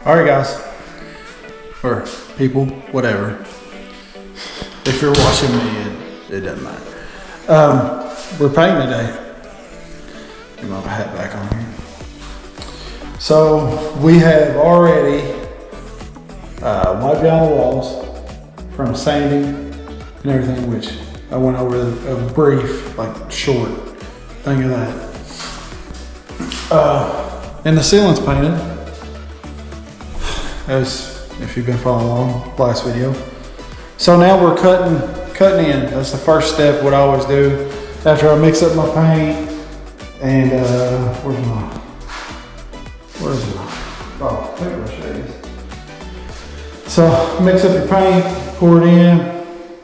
All right, guys, or people, whatever. If you're watching me, it doesn't matter. We're painting today. Get my hat back on here. So we have already wiped down the walls from sanding and everything, which I went over a brief, like short thing of that. And the ceiling's painted, as if you've been following along last video. So now we're cutting in. That's the first step, what I always do after I mix up my paint. And where's it? Oh, paintbrush, there it is. So mix up your paint, pour it in.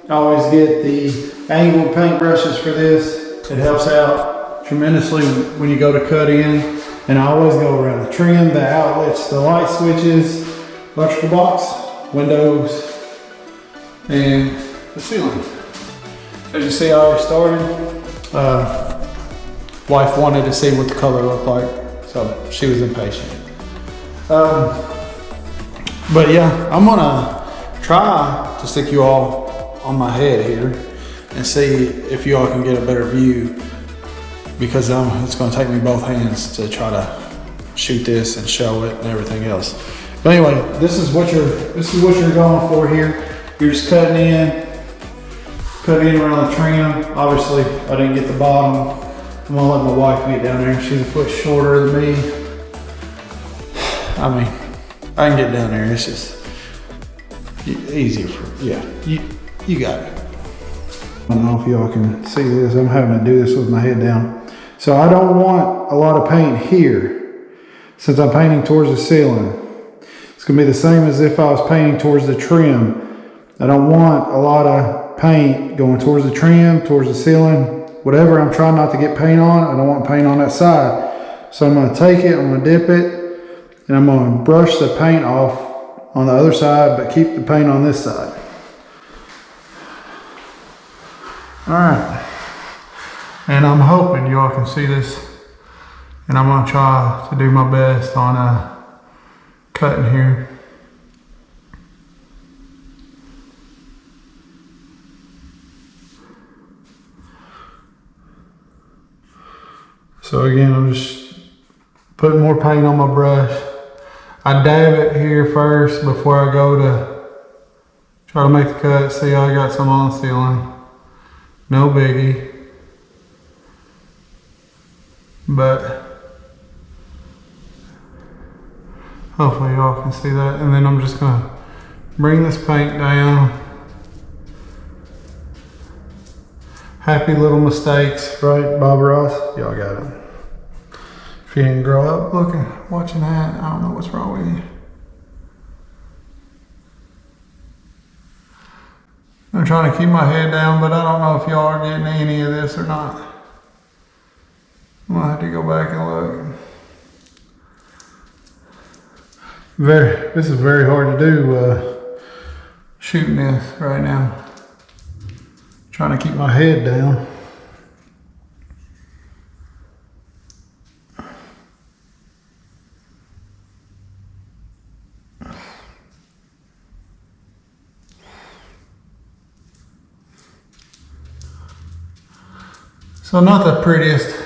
I always get the angled paint brushes for this. It helps out tremendously when you go to cut in. And I always go around the trim, the outlets, the light switches, electrical box, windows, and the ceiling. As you see, I already started. Wife wanted to see what the color looked like, so she was impatient. But yeah, I'm gonna try to stick you all on my head here and see if you all can get a better view, because it's gonna take me both hands to try to shoot this and show it and everything else. But anyway, this is what you're going for here. You're just cutting in around the trim. Obviously, I didn't get the bottom. I'm gonna let my wife get down there. She's a foot shorter than me. I mean, I can get down there. It's just easier for, yeah, you got it. I don't know if y'all can see this. I'm having to do this with my head down. So I don't want a lot of paint here, since I'm painting towards the ceiling. It's gonna be the same as if I was painting towards the trim. I don't want a lot of paint going towards the trim, towards the ceiling. Whatever I'm trying not to get paint on, I don't want paint on that side. So I'm gonna take it, I'm gonna dip it, and I'm gonna brush the paint off on the other side, but keep the paint on this side. All right. And I'm hoping you all can see this, and I'm gonna try to do my best on cutting here. So again, I'm just putting more paint on my brush. I dab it here first before I go to try to make the cut. See, I got some on the ceiling. No biggie. But hopefully y'all can see that. And then I'm just gonna bring this paint down. Happy little mistakes, right, Bob Ross? Y'all got it. If you didn't grow up watching that, I don't know what's wrong with you. I'm trying to keep my head down, but I don't know if y'all are getting any of this or not. I'm gonna have to go back and look. This is very hard to do, shooting this right now. Trying to keep my head down. So not the prettiest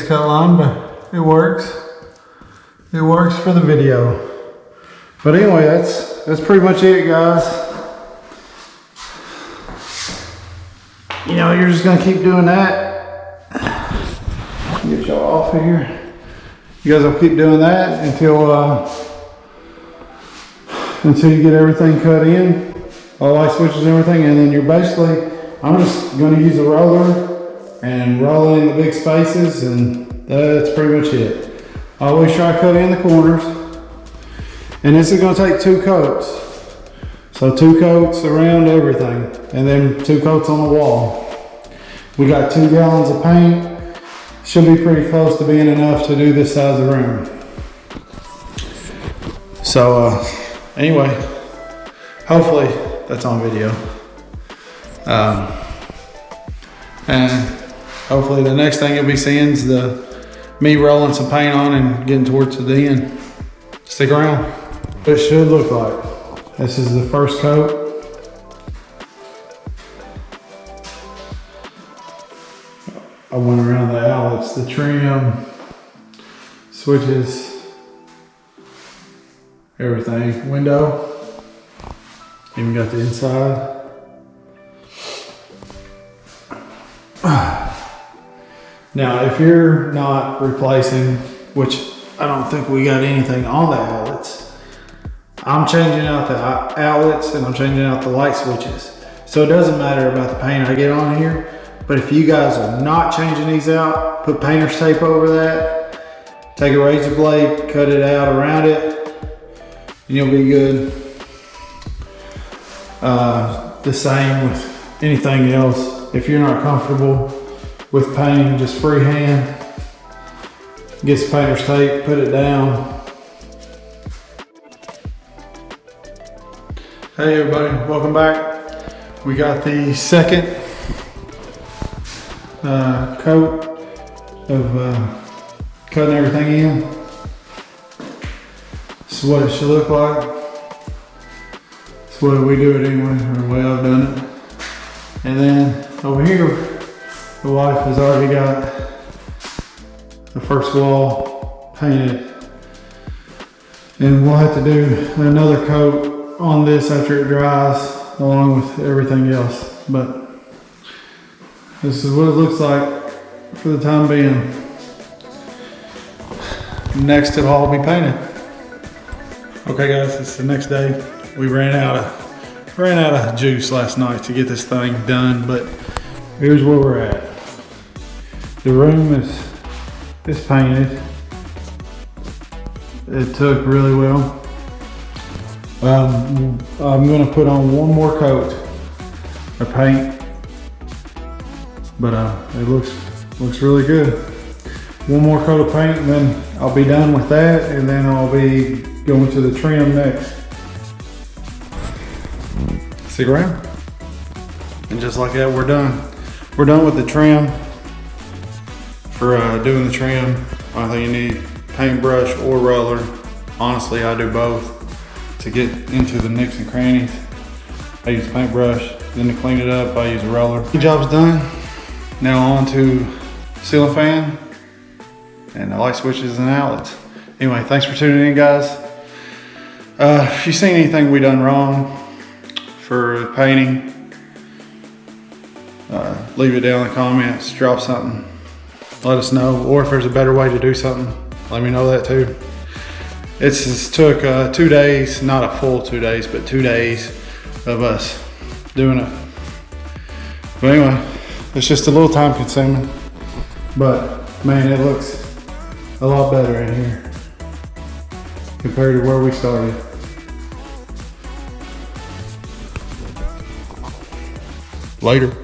cut line, but it works. It works for the video. But anyway, that's pretty much it, guys. You know, you're just gonna keep doing that. Get y'all off of here. You guys will keep doing that until you get everything cut in, all light switches and everything, and then you're basically, I'm just gonna use a roller and roll in the big spaces, and that's pretty much it. I always try to cut in the corners, and this is gonna take 2 coats. So 2 coats around everything, and then 2 coats on the wall. We got 2 gallons of paint. Should be pretty close to being enough to do this size of room. So anyway, hopefully that's on video. And hopefully the next thing you'll be seeing is me rolling some paint on and getting towards the end. Stick around. What it should look like. This is the first coat. I went around the outlets, the trim, switches, everything. Window, even got the inside. Now, if you're not replacing, which I don't think we got anything on the outlets, I'm changing out the outlets and I'm changing out the light switches. So it doesn't matter about the paint I get on here. But if you guys are not changing these out, put painter's tape over that, take a razor blade, cut it out around it, and you'll be good. The same with anything else. If you're not comfortable with painting, just freehand, get some painter's tape, put it down. Hey everybody, welcome back. We got the second coat of cutting everything in. This is what it should look like. This is the way we do it anyway, or the way I've done it. And then over here, the wife has already got the first wall painted. And we'll have to do another coat on this after it dries, along with everything else. But this is what it looks like for the time being. Next it'll all be painted. Okay guys, it's the next day. We ran out of juice last night to get this thing done, but here's where we're at. The room is painted. It took really well. I'm gonna put on one more coat of paint. But it looks really good. One more coat of paint and then I'll be done with that, and then I'll be going to the trim next. Stick around. And just like that, we're done. We're done with the trim. For doing the trim, I think you need paintbrush or roller. Honestly, I do both to get into the nicks and crannies. I use a paintbrush, then to clean it up, I use a roller. The job's done. Now on to ceiling fan and the light switches and outlets. Anyway, thanks for tuning in, guys. If you've seen anything we done wrong for painting, leave it down in the comments, drop something, let us know. Or if there's a better way to do something, let me know that too. It's took 2 days, not a full 2 days, but 2 days of us doing it. But anyway, it's just a little time consuming, but man, it looks a lot better in here compared to where we started. Later.